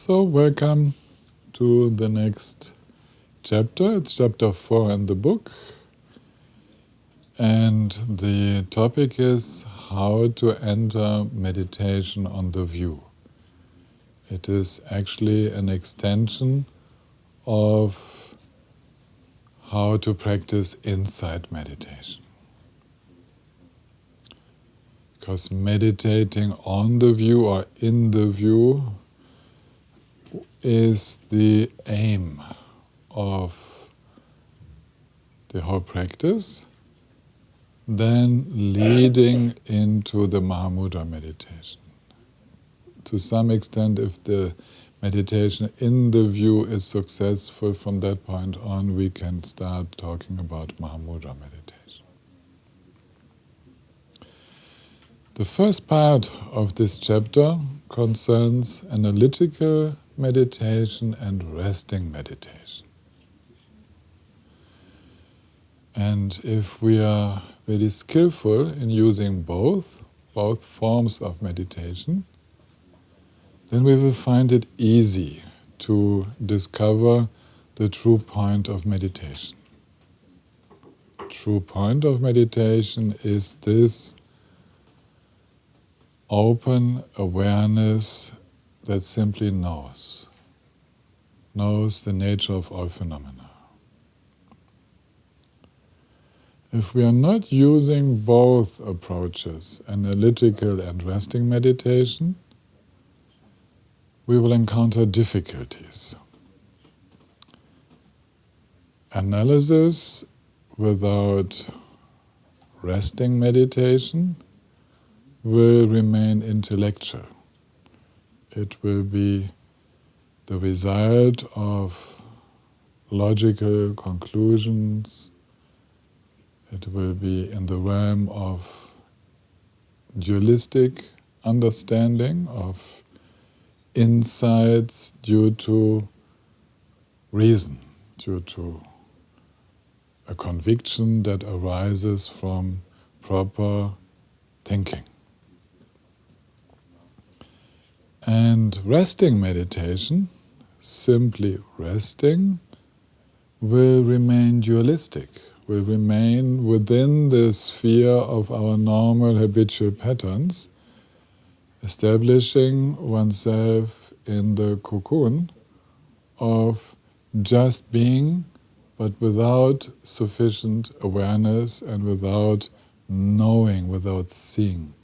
So, welcome to the next chapter. It's chapter 4 in the book. And the topic is how to enter meditation on the view. It is actually an extension of how to practice insight meditation. Because meditating on the view or in the view is the aim of the whole practice, then leading into the Mahamudra meditation. To some extent, if the meditation in the view is successful, from that point on we can start talking about Mahamudra meditation. The first part of this chapter concerns analytical meditation and resting meditation. And if we are very skillful in using both forms of meditation, then we will find it easy to discover the true point of meditation. True point of meditation is this open awareness that simply knows the nature of all phenomena. If we are not using both approaches, analytical and resting meditation, we will encounter difficulties. Analysis without resting meditation will remain intellectual. It will be the result of logical conclusions. It will be in the realm of dualistic understanding of insights due to reason, due to a conviction that arises from proper thinking. And resting meditation, simply resting, will remain dualistic, will remain within the sphere of our normal habitual patterns, establishing oneself in the cocoon of just being, but without sufficient awareness and without knowing, without seeing.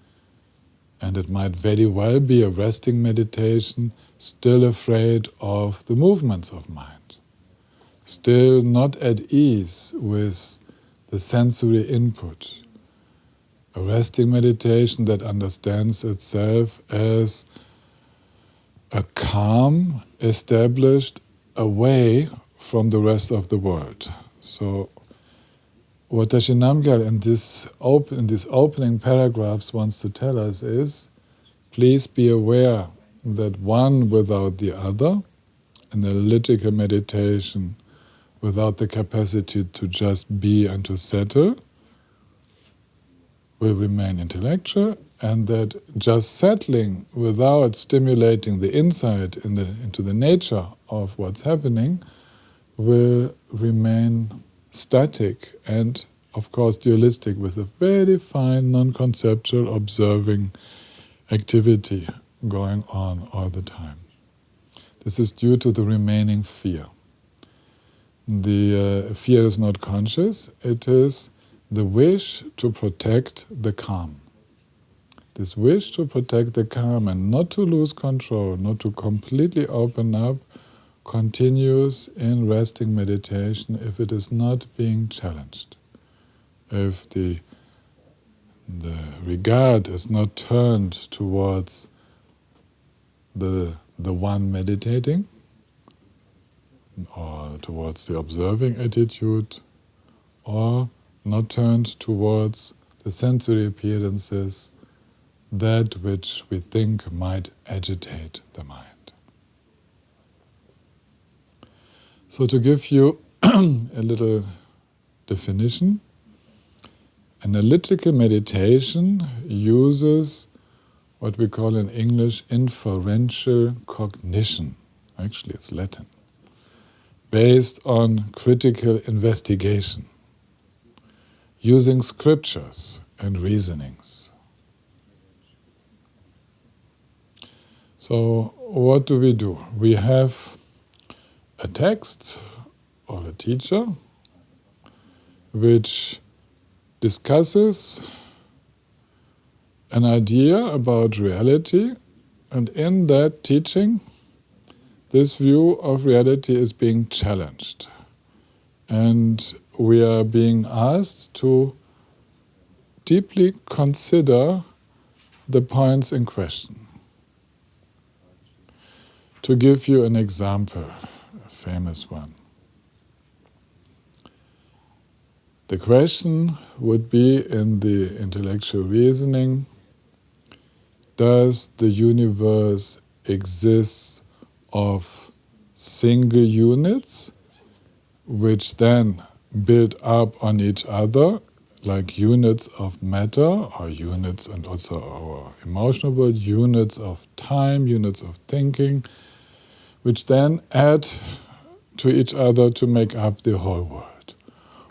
And it might very well be a resting meditation, still afraid of the movements of mind, still not at ease with the sensory input. A resting meditation that understands itself as a calm established away from the rest of the world. So what Dashi Namgyal in these opening paragraphs wants to tell us is, please be aware that one without the other, an analytical meditation without the capacity to just be and to settle, will remain intellectual, and that just settling without stimulating the insight into the nature of what's happening will remain static and, of course, dualistic, with a very fine non-conceptual observing activity going on all the time. This is due to the remaining fear. The fear is not conscious, it is the wish to protect the calm. This wish to protect the calm and not to lose control, not to completely open up, continues in resting meditation if it is not being challenged. If the regard is not turned towards the one meditating, or towards the observing attitude, or not turned towards the sensory appearances, that which we think might agitate the mind. So to give you a little definition, analytical meditation uses what we call in English inferential cognition Actually, it's Latin. Based on critical investigation, using scriptures and reasonings. So, what do? We have a text or a teacher which discusses an idea about reality, and in that teaching, this view of reality is being challenged. And we are being asked to deeply consider the points in question. To give you an example, a famous one. The question would be in the intellectual reasoning, does the universe exist of single units which then build up on each other like units of matter or units, and also our emotional world, units of time, units of thinking, which then add to each other to make up the whole world?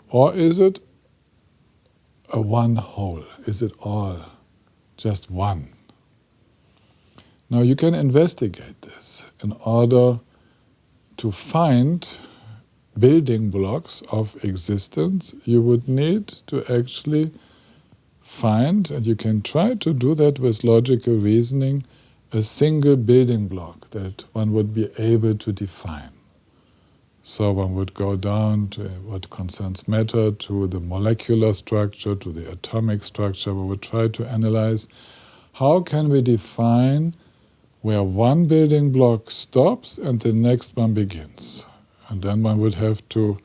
Or is it a one whole? Is it all just one? Now you can investigate this in order to find building blocks of existence. You would need to actually find, and you can try to do that with logical reasoning, a single building block that one would be able to define. So one would go down to what concerns matter, to the molecular structure, to the atomic structure. We would try to analyze how can we define where one building block stops and the next one begins. And then one would have to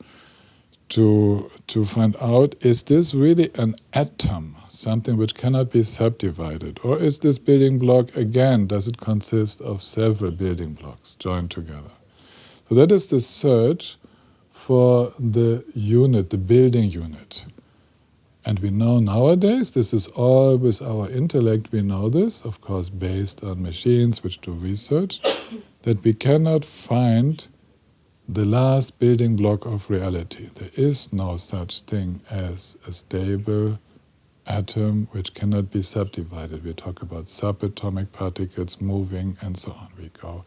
find out, is this really an atom, something which cannot be subdivided? Or is this building block, again, does it consist of several building blocks joined together? So that is the search for the unit, the building unit. And we know nowadays, this is all with our intellect, we know this, of course based on machines which do research, that we cannot find the last building block of reality. There is no such thing as a stable atom which cannot be subdivided. We talk about subatomic particles moving and so on. We go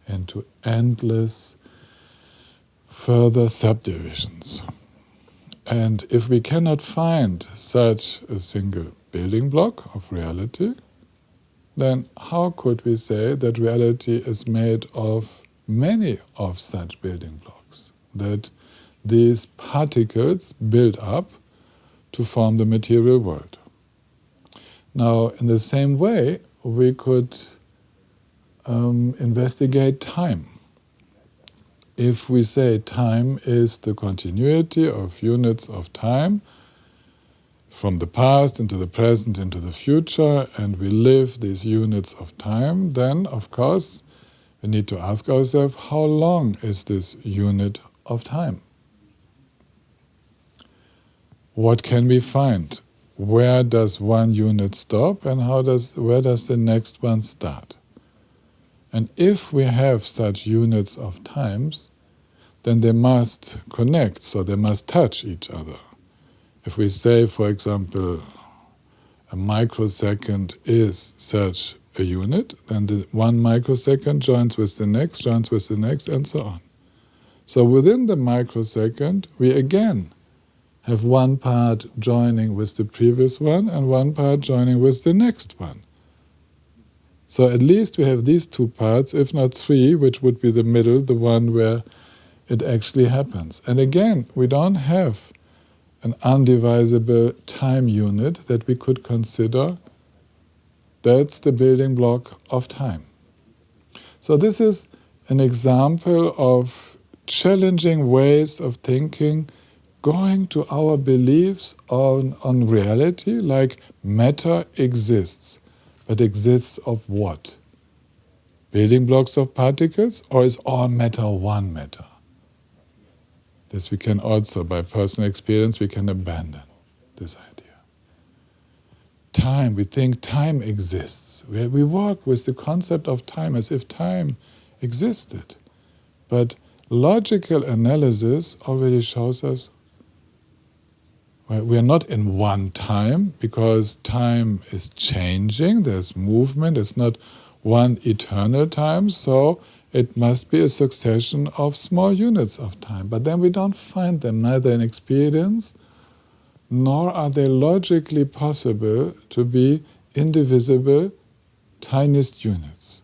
into endless further subdivisions. And if we cannot find such a single building block of reality, then how could we say that reality is made of many of such building blocks, that these particles build up to form the material world? Now, in the same way, we could investigate time. If we say time is the continuity of units of time from the past into the present into the future, and we live these units of time, then of course we need to ask ourselves, how long is this unit of time? What can we find? Where does one unit stop and where does the next one start? And if we have such units of times, then they must connect, so they must touch each other. If we say, for example, a microsecond is such a unit, then the one microsecond joins with the next, and so on. So within the microsecond, we again have one part joining with the previous one and one part joining with the next one. So at least we have these two parts, if not three, which would be the middle, the one where it actually happens. And again, we don't have an undivisible time unit that we could consider. That's the building block of time. So this is an example of challenging ways of thinking, going to our beliefs on reality, like matter exists. But exists of what? Building blocks of particles, or is all matter one matter? This we can also, by personal experience, we can abandon this idea. Time, we think time exists. We work with the concept of time as if time existed. But logical analysis already shows us we are not in one time, because time is changing, there's movement, it's not one eternal time, so it must be a succession of small units of time. But then we don't find them, neither in experience, nor are they logically possible to be indivisible, tiniest units.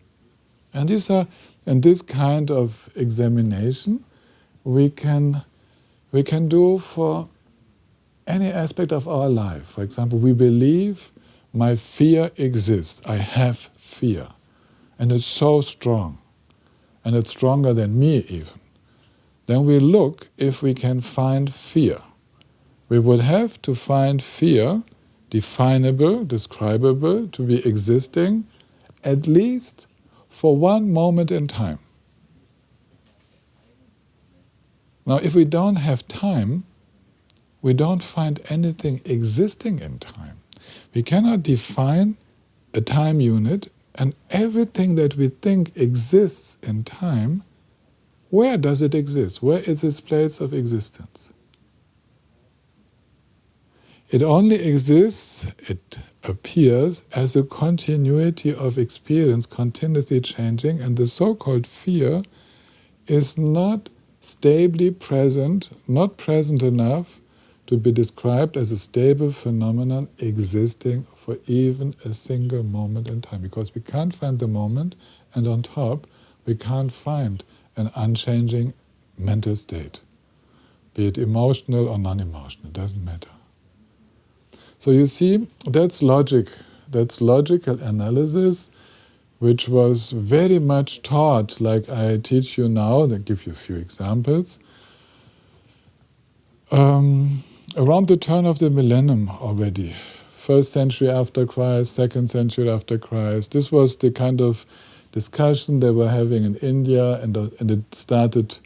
And this kind of examination we can do for any aspect of our life. For example, we believe my fear exists. I have fear. And it's so strong. And it's stronger than me even. Then we look if we can find fear. We would have to find fear definable, describable, to be existing, at least for one moment in time. Now, if we don't have time, we don't find anything existing in time. We cannot define a time unit, and everything that we think exists in time, where does it exist? Where is its place of existence? It only exists, it appears, as a continuity of experience, continuously changing, and the so-called fear is not stably present, not present enough to be described as a stable phenomenon existing for even a single moment in time, because we can't find the moment, and on top we can't find an unchanging mental state, be it emotional or non-emotional, it doesn't matter. So you see, that's logic, that's logical analysis, which was very much taught, like I teach you now. I'll give you a few examples. Around the turn of the millennium already, 1st century after Christ, 2nd century after Christ, this was the kind of discussion they were having in India, and it started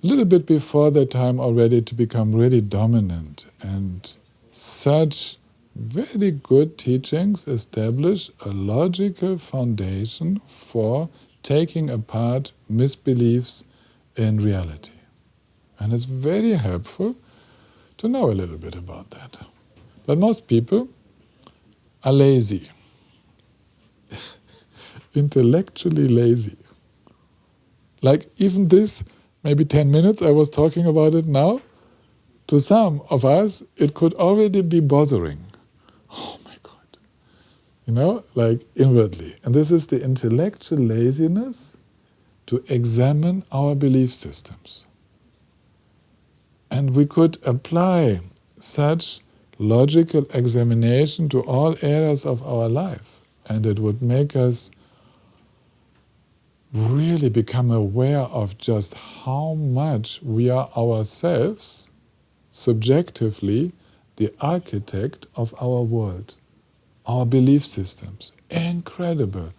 a little bit before that time already to become really dominant. And such very good teachings establish a logical foundation for taking apart misbeliefs in reality. And it's very helpful to know a little bit about that. But most people are lazy, intellectually lazy. Like even this, maybe 10 minutes I was talking about it now, to some of us it could already be bothering. Oh my God. Like inwardly. And this is the intellectual laziness to examine our belief systems. And we could apply such logical examination to all areas of our life, and it would make us really become aware of just how much we are ourselves, subjectively, the architect of our world, our belief systems. Incredible.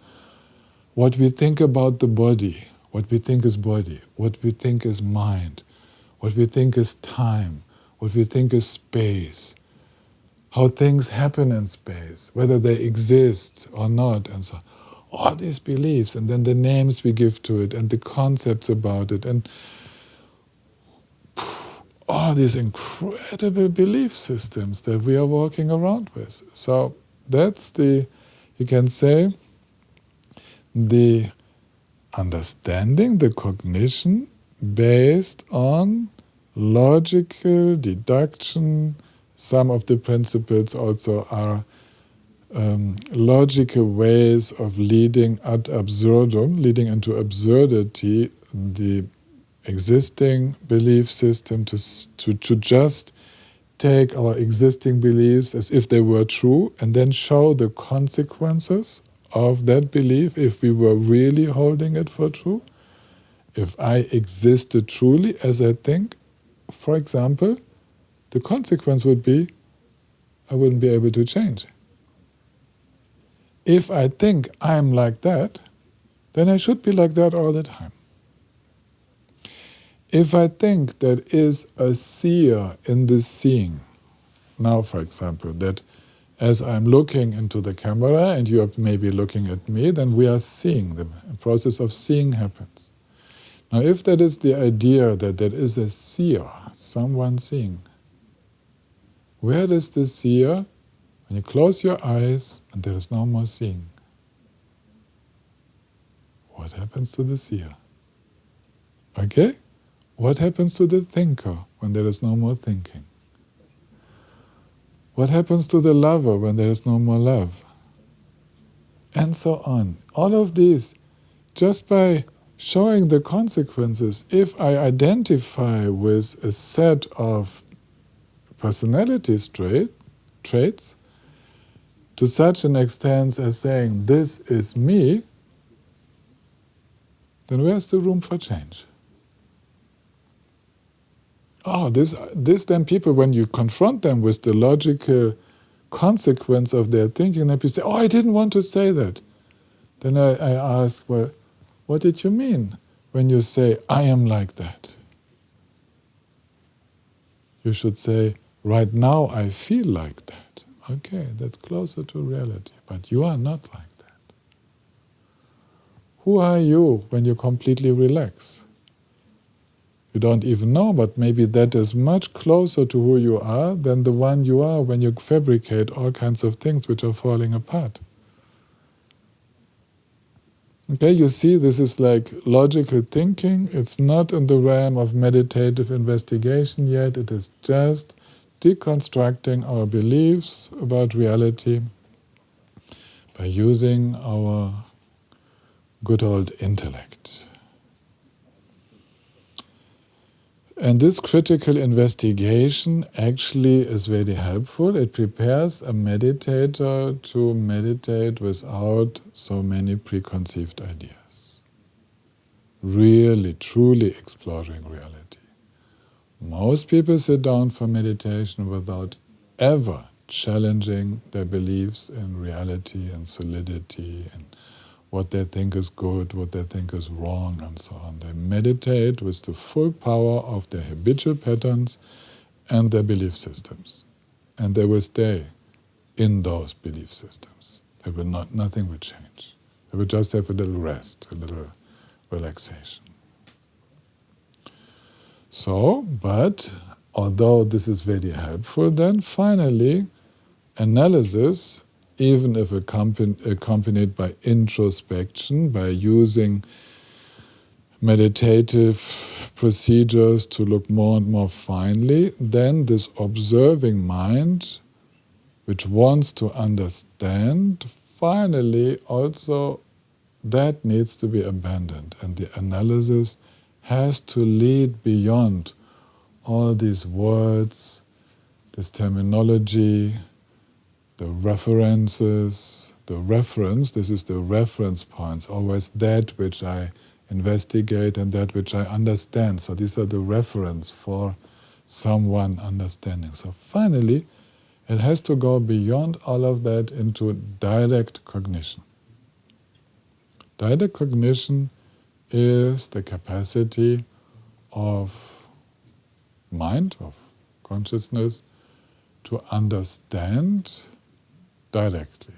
What we think about the body, what we think is body, what we think is mind, what we think is time, what we think is space, how things happen in space, whether they exist or not, and so on. All these beliefs, and then the names we give to it, and the concepts about it, and all these incredible belief systems that we are walking around with. So that's you can say, the understanding, the cognition based on logical deduction. Some of the principles also are logical ways of leading ad absurdum, leading into absurdity, the existing belief system, to just take our existing beliefs as if they were true and then show the consequences of that belief if we were really holding it for true. If I existed truly as I think, for example, the consequence would be I wouldn't be able to change. If I think I'm like that, then I should be like that all the time. If I think there is a seer in this seeing, now for example, that as I'm looking into the camera and you are maybe looking at me, then we are seeing. The process of seeing happens. Now, if that is the idea that there is a seer, someone seeing, where does the seer, when you close your eyes and there is no more seeing, what happens to the seer? Okay? What happens to the thinker when there is no more thinking? What happens to the lover when there is no more love? And so on. All of these, just by showing the consequences, if I identify with a set of personality traits, to such an extent as saying, this is me, then where's the room for change? Oh, this then people, when you confront them with the logical consequence of their thinking, then people say, oh, I didn't want to say that. Then I ask, well, what did you mean when you say, I am like that? You should say, right now I feel like that. Okay, that's closer to reality, but you are not like that. Who are you when you completely relax? You don't even know, but maybe that is much closer to who you are than the one you are when you fabricate all kinds of things which are falling apart. Okay, you see, this is like logical thinking. It's not in the realm of meditative investigation yet. It is just deconstructing our beliefs about reality by using our good old intellect. And this critical investigation actually is very helpful. It prepares a meditator to meditate without so many preconceived ideas. Really, truly exploring reality. Most people sit down for meditation without ever challenging their beliefs in reality and solidity and what they think is good, what they think is wrong, and so on. They meditate with the full power of their habitual patterns and their belief systems. And they will stay in those belief systems. They will nothing will change. They will just have a little rest, a little relaxation. So, but although this is very helpful, then finally, analysis, even if accompanied by introspection, by using meditative procedures to look more and more finely, then this observing mind, which wants to understand, finally also that needs to be abandoned. And the analysis has to lead beyond all these words, this terminology, the references, the reference, this is the reference points, always that which I investigate and that which I understand. So these are the reference for someone understanding. So finally, it has to go beyond all of that into direct cognition. Direct cognition is the capacity of mind, of consciousness, to understand directly.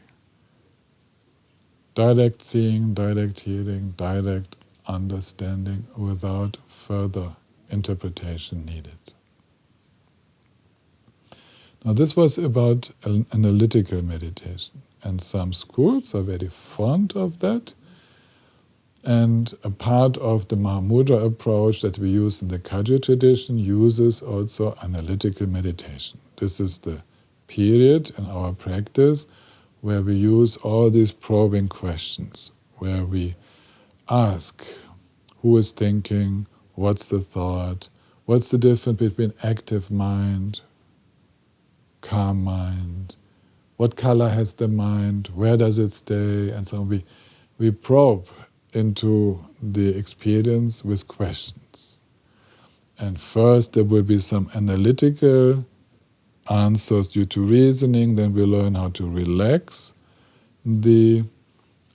Direct seeing, direct hearing, direct understanding without further interpretation needed. Now this was about analytical meditation, and some schools are very fond of that. And a part of the Mahamudra approach that we use in the Kagyu tradition uses also analytical meditation. This is the period in our practice where we use all these probing questions, where we ask, who is thinking, what's the thought, what's the difference between active mind, calm mind, what color has the mind, where does it stay, and so on. We probe into the experience with questions. And first there will be some analytical answers due to reasoning, then we learn how to relax the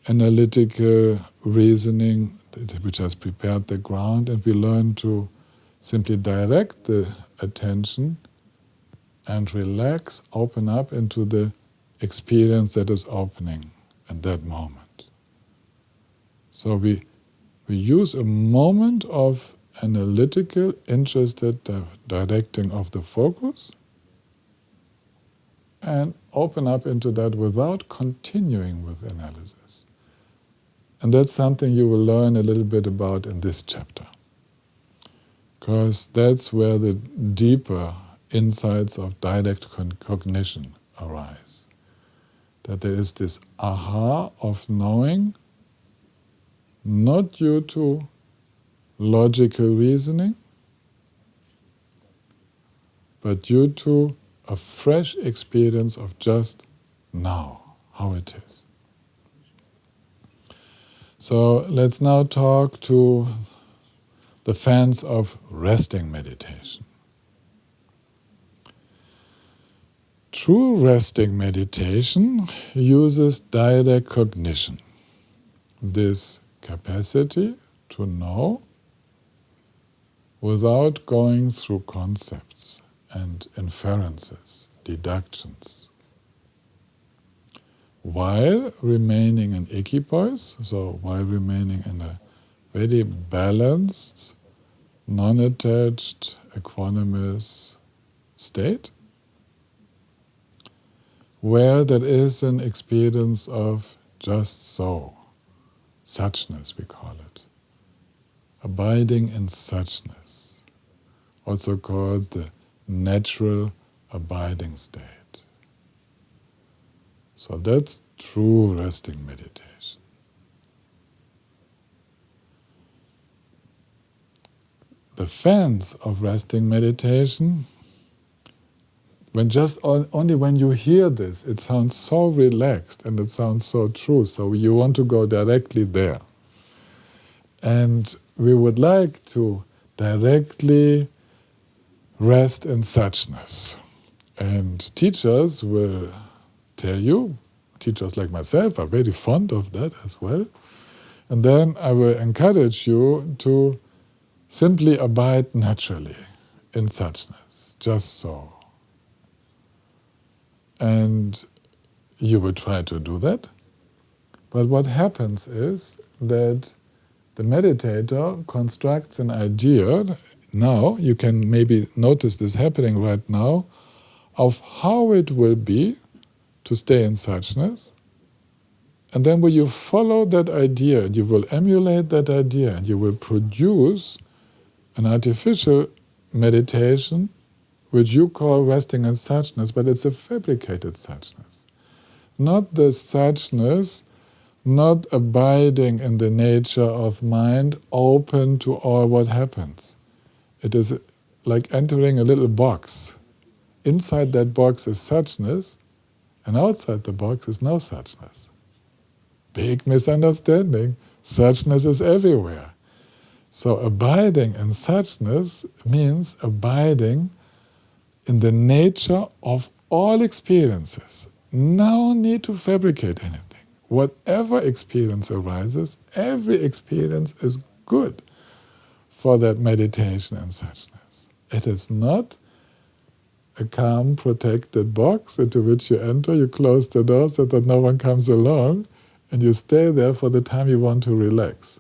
analytical reasoning which has prepared the ground, and we learn to simply direct the attention and relax, open up into the experience that is opening at that moment. So we use a moment of analytical, interested directing of the focus and open up into that without continuing with analysis. And that's something you will learn a little bit about in this chapter, because that's where the deeper insights of direct cognition arise. That there is this aha of knowing, not due to logical reasoning, but due to a fresh experience of just now, how it is. So let's now talk to the fans of resting meditation. True resting meditation uses direct cognition, this capacity to know without going through concepts and inferences, deductions, while remaining in equipoise, so while remaining in a very balanced, non-attached, equanimous state, where there is an experience of just so, suchness we call it, abiding in suchness, also called the natural abiding state. So that's true resting meditation. The fans of resting meditation, only when you hear this, it sounds so relaxed and it sounds so true, so you want to go directly there. And we would like to directly rest in suchness. And teachers will tell you, teachers like myself are very fond of that as well. And then I will encourage you to simply abide naturally in suchness, just so. And you will try to do that. But what happens is that the meditator constructs an idea, now you can maybe notice this happening right now, of how it will be to stay in suchness. And then will you follow that idea, and you will emulate that idea, and you will produce an artificial meditation which you call resting in suchness, but it's a fabricated suchness. Not the suchness, not abiding in the nature of mind, open to all what happens. It is like entering a little box. Inside that box is suchness, and outside the box is no suchness. Big misunderstanding. Suchness is everywhere. So abiding in suchness means abiding in the nature of all experiences. No need to fabricate anything. Whatever experience arises, every experience is good for that meditation in suchness. It is not a calm, protected box into which you enter, you close the door so that no one comes along, and you stay there for the time you want to relax.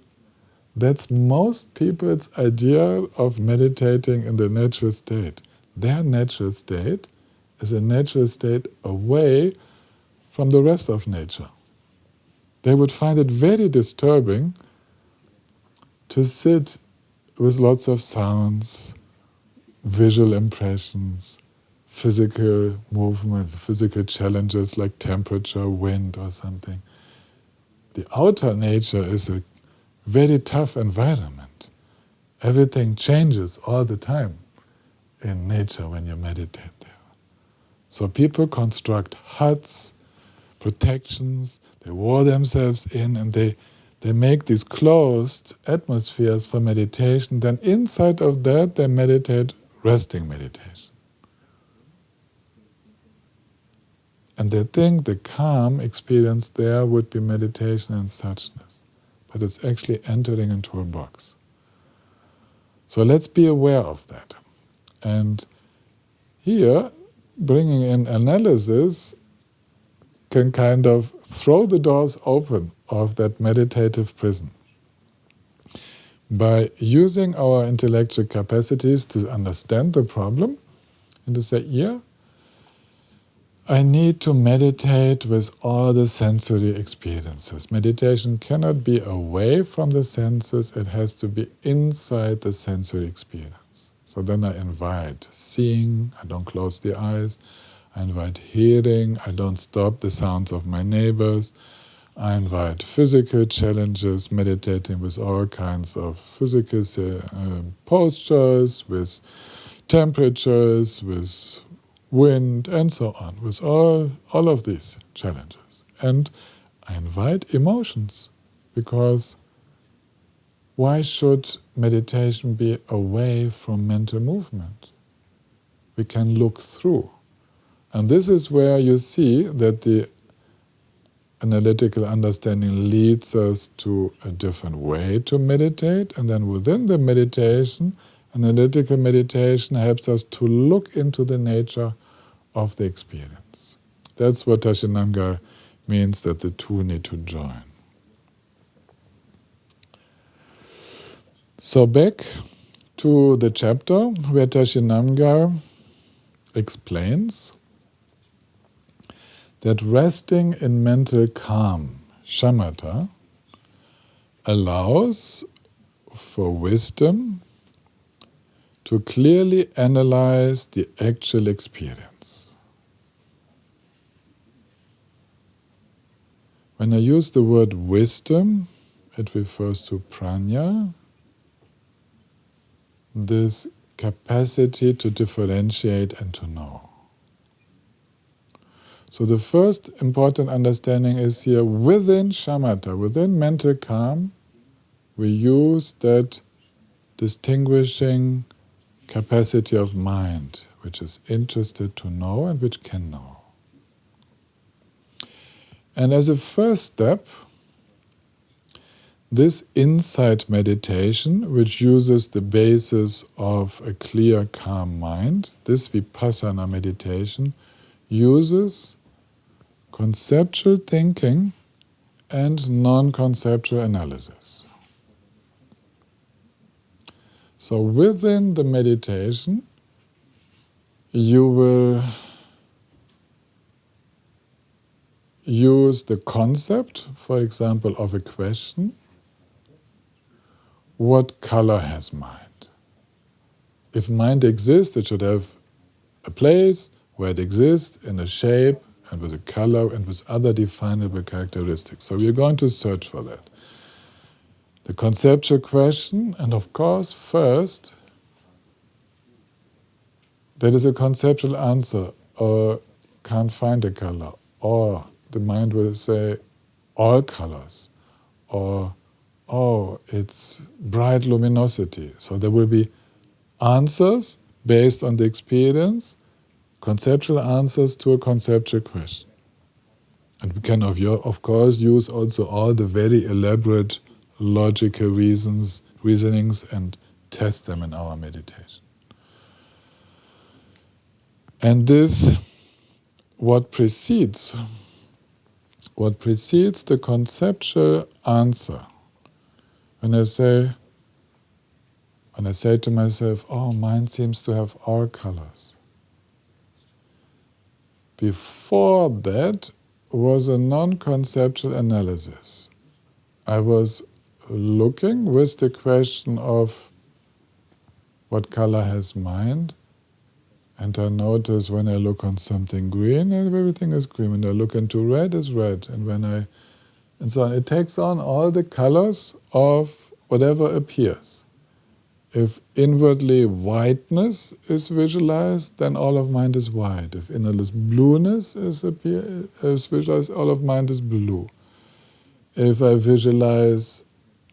That's most people's idea of meditating in the natural state. Their natural state is a natural state away from the rest of nature. They would find it very disturbing to sit with lots of sounds, visual impressions, physical movements, physical challenges like temperature, wind or something. The outer nature is a very tough environment. Everything changes all the time in nature when you meditate there. So people construct huts, protections, they wall themselves in, and they make these closed atmospheres for meditation. Then inside of that they meditate resting meditation. And they think the calm experience there would be meditation and suchness. But it's actually entering into a box. So let's be aware of that. And here, bringing in analysis can kind of throw the doors open of that meditative prison. By using our intellectual capacities to understand the problem and to say, yeah, I need to meditate with all the sensory experiences. Meditation cannot be away from the senses, it has to be inside the sensory experience. So then I invite seeing, I don't close the eyes. I invite hearing, I don't stop the sounds of my neighbors. I invite physical challenges, meditating with all kinds of physical postures, with temperatures, with wind, and so on, with all of these challenges. And I invite emotions, because why should meditation be away from mental movement? We can look through. And this is where you see that the analytical understanding leads us to a different way to meditate, and then within the meditation, analytical meditation helps us to look into the nature of the experience. That's what Tashinamgar means, that the two need to join. So back to the chapter where Tashinamgar explains that resting in mental calm, shamatha, allows for wisdom to clearly analyze the actual experience. When I use the word wisdom, it refers to prajna, this capacity to differentiate and to know. So the first important understanding is here, within shamatha, within mental calm, we use that distinguishing capacity of mind, which is interested to know and which can know. And as a first step, this insight meditation, which uses the basis of a clear, calm mind, this vipassana meditation, uses conceptual thinking and non-conceptual analysis. So within the meditation, you will use the concept, for example, of a question. What color has mind? If mind exists, it should have a place where it exists in a shape and with a color and with other definable characteristics. So we're going to search for that. The conceptual question, and of course, first, there is a conceptual answer, or can't find a color, or the mind will say all colors, or oh, it's bright luminosity. So there will be answers based on the experience, conceptual answers to a conceptual question. And we can, of course, use also all the very elaborate logical reasonings and test them in our meditation. And this, what precedes the conceptual answer. When I say to myself, oh, mind seems to have all colors. Before that was a non-conceptual analysis. I was looking with the question of what color has mind, and I notice when I look on something green, everything is green. When I look into red, it's red. And so on. It takes on all the colors of whatever appears. If inwardly whiteness is visualized, then all of mind is white. If innerly blueness is visualized, all of mind is blue. If I visualize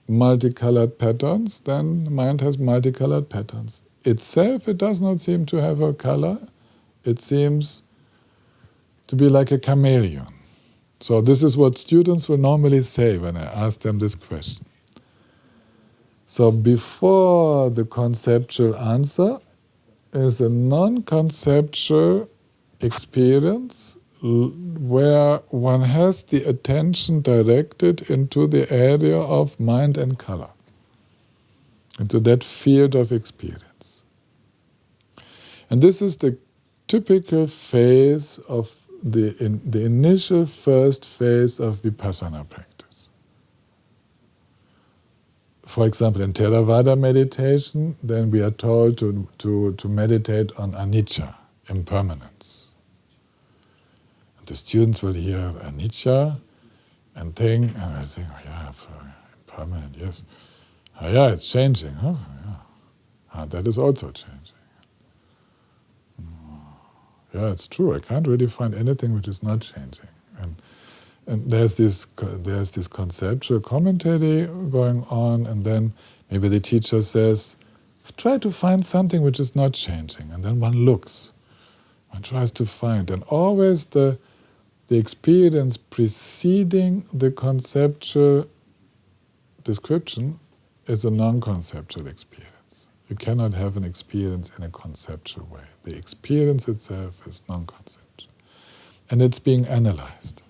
multicolored patterns, then mind has multicolored patterns. Itself, it does not seem to have a color. It seems to be like a chameleon. So this is what students will normally say when I ask them this question. So before the conceptual answer is a non-conceptual experience where one has the attention directed into the area of mind and color, into that field of experience. And this is the typical phase of the initial first phase of vipassana practice. For example, in Theravada meditation, then we are told to meditate on anicca, impermanence. And the students will hear anicca and think, oh yeah, impermanent, yes. Oh yeah, it's changing, huh? Yeah. Ah, that is also changing. Yeah, it's true. I can't really find anything which is not changing. And there's this conceptual commentary going on, and then maybe the teacher says, try to find something which is not changing. And then one looks, one tries to find. And always the experience preceding the conceptual description is a non-conceptual experience. You cannot have an experience in a conceptual way. The experience itself is non-conceptual. And it's being analyzed.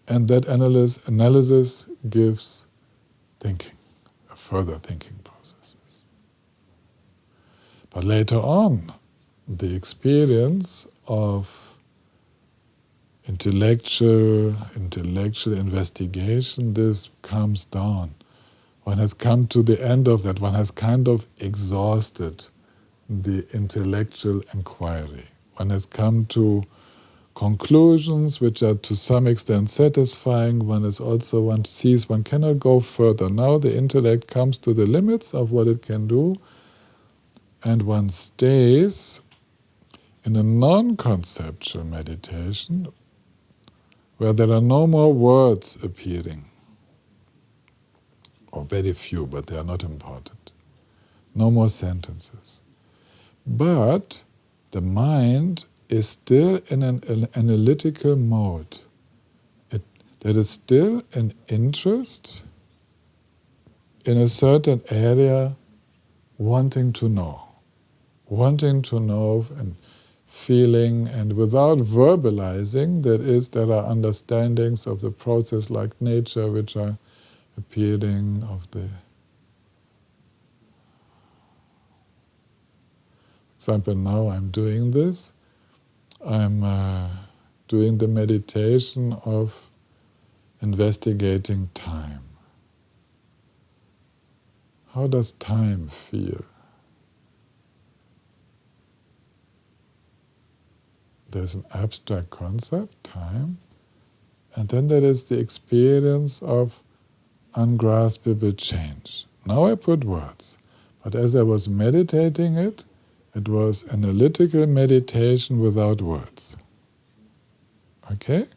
And that analysis gives thinking, further thinking processes. But later on, the experience of intellectual investigation, this calms down. One has come to the end of that. One has kind of exhausted the intellectual inquiry. One has come to conclusions which are to some extent satisfying. One sees one cannot go further. Now the intellect comes to the limits of what it can do, and one stays in a non-conceptual meditation where there are no more words appearing, or very few, but they are not important. No more sentences. But the mind is still in an analytical mode. There is still an interest in a certain area, wanting to know and feeling, and without verbalizing, there are understandings of the process like nature which are appearing of the... For example, now I'm doing this. I'm doing the meditation of investigating time. How does time feel? There's an abstract concept, time, and then there is the experience of ungraspable change. Now I put words, but as I was meditating it was analytical meditation without words. Okay?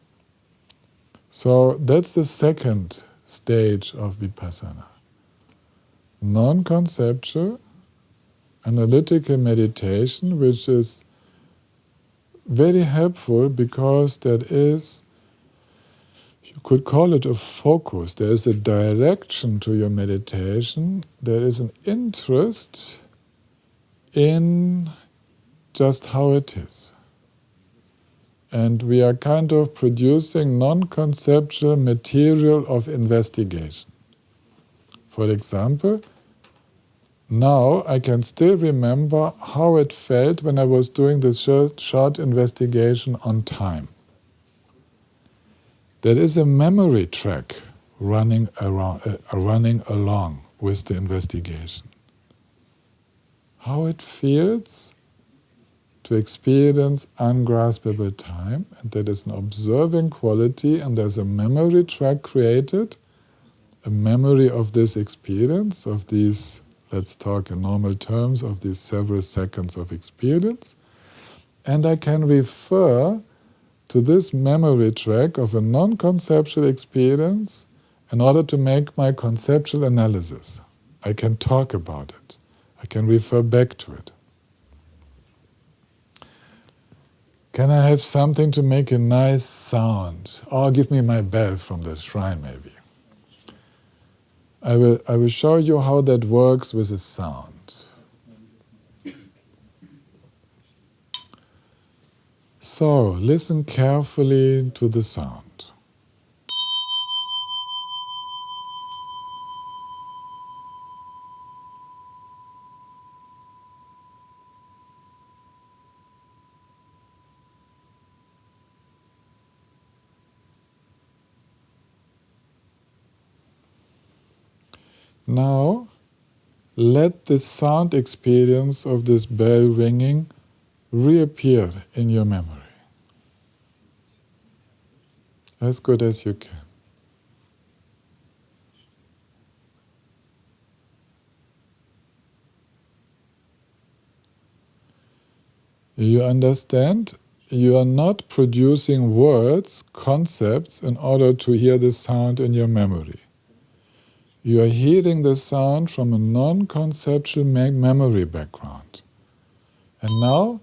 So that's the second stage of vipassana. Non-conceptual, analytical meditation, which is very helpful because that is, you could call it a focus. There is a direction to your meditation. There is an interest in just how it is. And we are kind of producing non-conceptual material of investigation. For example, now I can still remember how it felt when I was doing this short investigation on time. There is a memory track running along with the investigation. How it feels to experience ungraspable time, and that is an observing quality, and there's a memory track created, a memory of this experience, of these, let's talk in normal terms, of these several seconds of experience, and I can refer to this memory track of a non-conceptual experience in order to make my conceptual analysis. I can talk about it. I can refer back to it. Can I have something to make a nice sound? Or give me my bell from the shrine, maybe. I will show you how that works with a sound. So, listen carefully to the sound. Now, let the sound experience of this bell ringing reappear in your memory as good as you can. You understand? You are not producing words, concepts, in order to hear the sound in your memory. You are hearing the sound from a non-conceptual memory background. And now,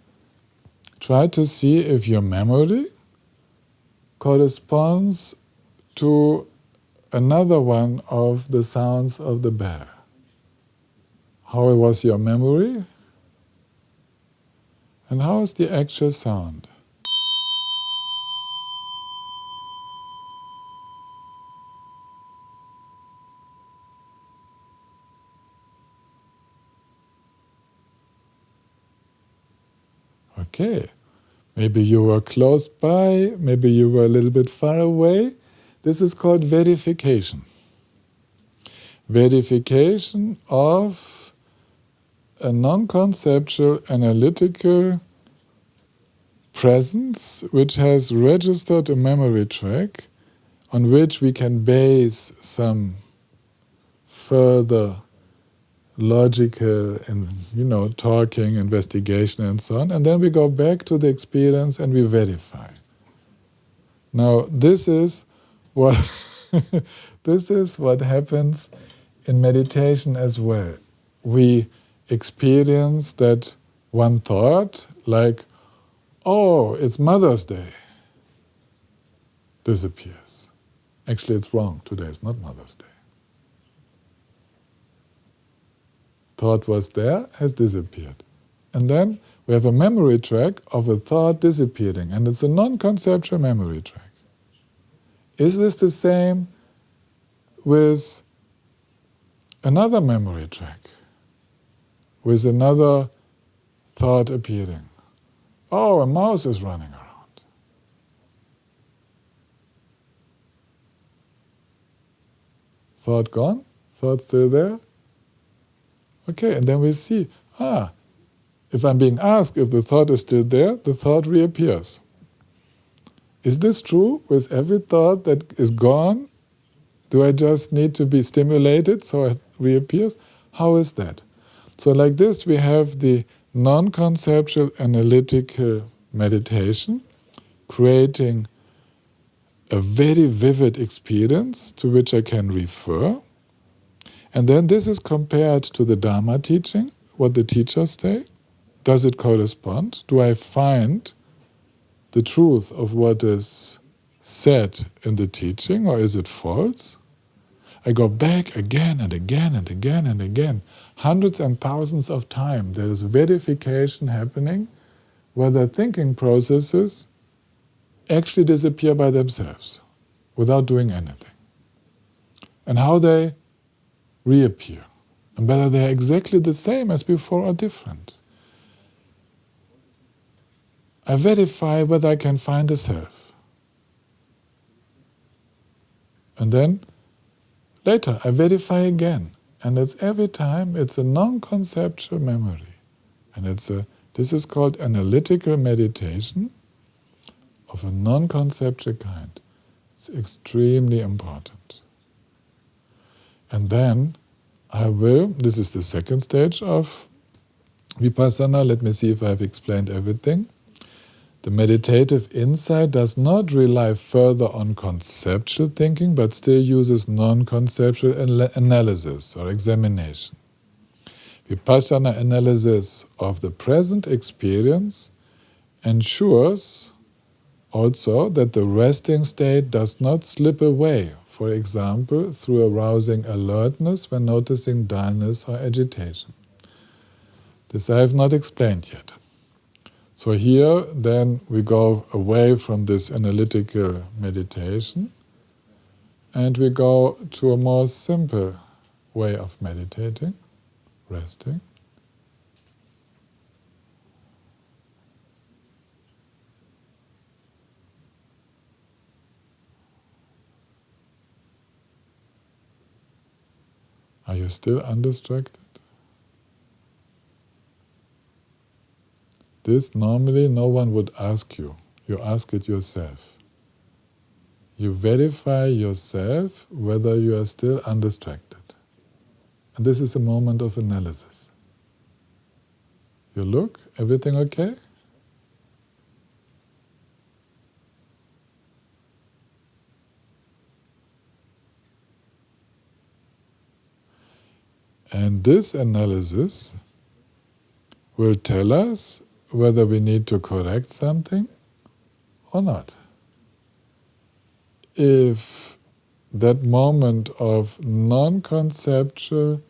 try to see if your memory corresponds to another one of the sounds of the bell. How was your memory? And how is the actual sound? Okay, maybe you were close by, maybe you were a little bit far away. This is called verification. Verification of a non-conceptual analytical presence which has registered a memory track on which we can base some further logical and talking, investigation and so on, and then we go back to the experience and we verify. Now this is what this is what happens in meditation as well. We experience that one thought, like, oh, it's Mother's Day, disappears. Actually, it's wrong. Today is not Mother's Day. Thought was there, has disappeared. And then we have a memory track of a thought disappearing, and it's a non-conceptual memory track. Is this the same with another memory track, with another thought appearing? Oh, a mouse is running around. Thought gone? Thought still there? Okay, and then we see, if I'm being asked if the thought is still there, the thought reappears. Is this true with every thought that is gone? Do I just need to be stimulated so it reappears? How is that? So like this, we have the non-conceptual analytical meditation, creating a very vivid experience to which I can refer. And then this is compared to the Dharma teaching, what the teachers say. Does it correspond? Do I find the truth of what is said in the teaching, or is it false? I go back again and again and again and again. Hundreds and thousands of times there is verification happening whether thinking processes actually disappear by themselves without doing anything. And how they reappear, and whether they are exactly the same as before or different. I verify whether I can find a self. And then later I verify again, and it's every time it's a non-conceptual memory. And this is called analytical meditation of a non-conceptual kind. It's extremely important. And then this is the second stage of Vipassana. Let me see if I've explained everything. The meditative insight does not rely further on conceptual thinking, but still uses non-conceptual analysis or examination. Vipassana analysis of the present experience ensures also that the resting state does not slip away, for example, through arousing alertness when noticing dullness or agitation. This I have not explained yet. So here then we go away from this analytical meditation and we go to a more simple way of meditating, resting. Are you still undistracted? This normally no one would ask you. You ask it yourself. You verify yourself whether you are still undistracted. And this is a moment of analysis. You look, everything okay? And this analysis will tell us whether we need to correct something or not. If that moment of non-conceptual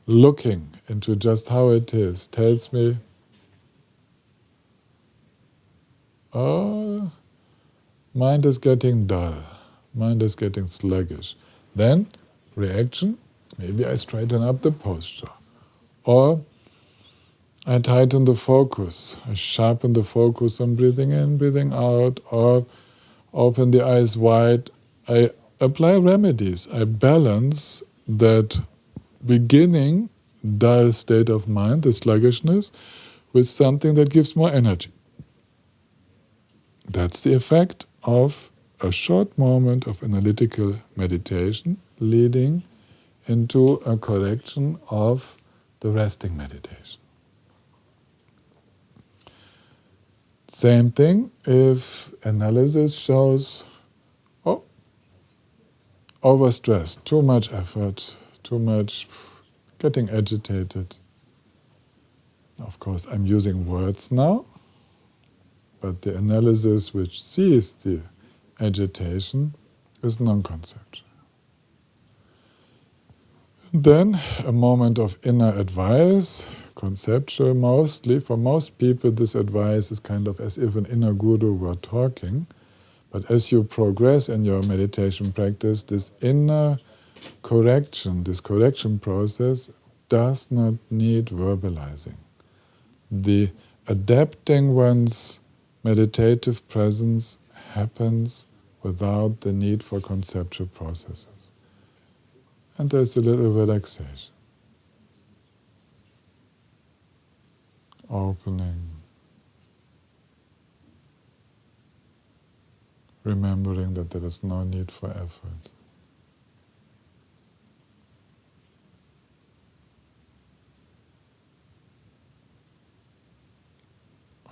looking into just how it is tells me, oh, mind is getting dull, mind is getting sluggish, then reaction, maybe I straighten up the posture, or I tighten the focus, I sharpen the focus on breathing in, breathing out, or open the eyes wide. I apply remedies. I balance that beginning dull state of mind, the sluggishness, with something that gives more energy. That's the effect of a short moment of analytical meditation leading into a correction of the resting meditation. Same thing if analysis shows, oh, overstress, too much effort, too much getting agitated. Of course, I'm using words now, but the analysis which sees the agitation is non-conceptual. Then a moment of inner advice, conceptual mostly. For most people this advice is kind of as if an inner guru were talking. But as you progress in your meditation practice, this inner correction, this correction process does not need verbalizing. The adapting one's meditative presence happens without the need for conceptual processes. And there's a little relaxation. Opening. Remembering that there is no need for effort.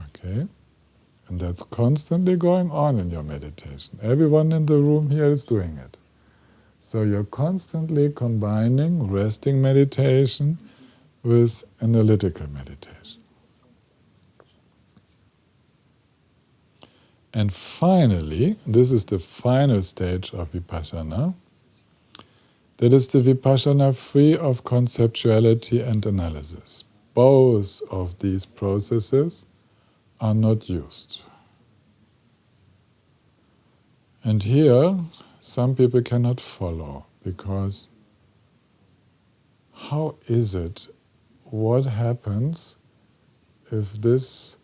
Okay? And that's constantly going on in your meditation. Everyone in the room here is doing it. So you're constantly combining resting meditation with analytical meditation. And finally, this is the final stage of vipassana, that is the vipassana free of conceptuality and analysis. Both of these processes are not used. And here, some people cannot follow, because how is it, what happens if this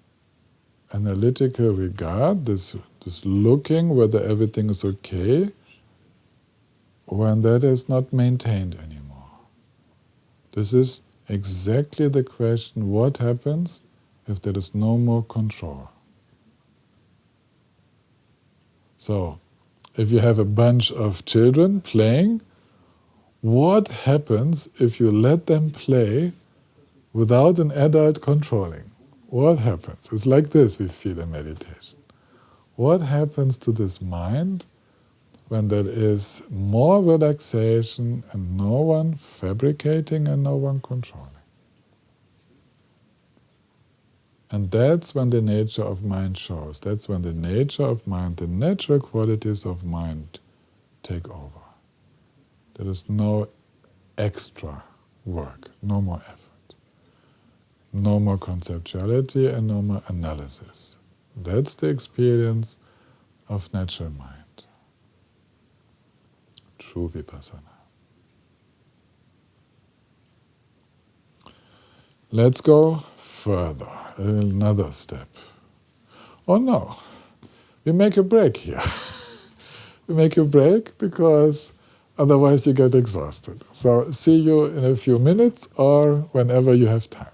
analytical regard, this looking whether everything is okay, when that is not maintained anymore? This is exactly the question, what happens if there is no more control? So, if you have a bunch of children playing, what happens if you let them play without an adult controlling? What happens? It's like this we feel in meditation. What happens to this mind when there is more relaxation and no one fabricating and no one controlling? And that's when the nature of mind shows. That's when the nature of mind, the natural qualities of mind take over. There is no extra work, no more effort. No more conceptuality and no more analysis. That's the experience of natural mind. True vipassana. Let's go further, another step. Oh no, we make a break here. We make a break because otherwise you get exhausted. So see you in a few minutes or whenever you have time.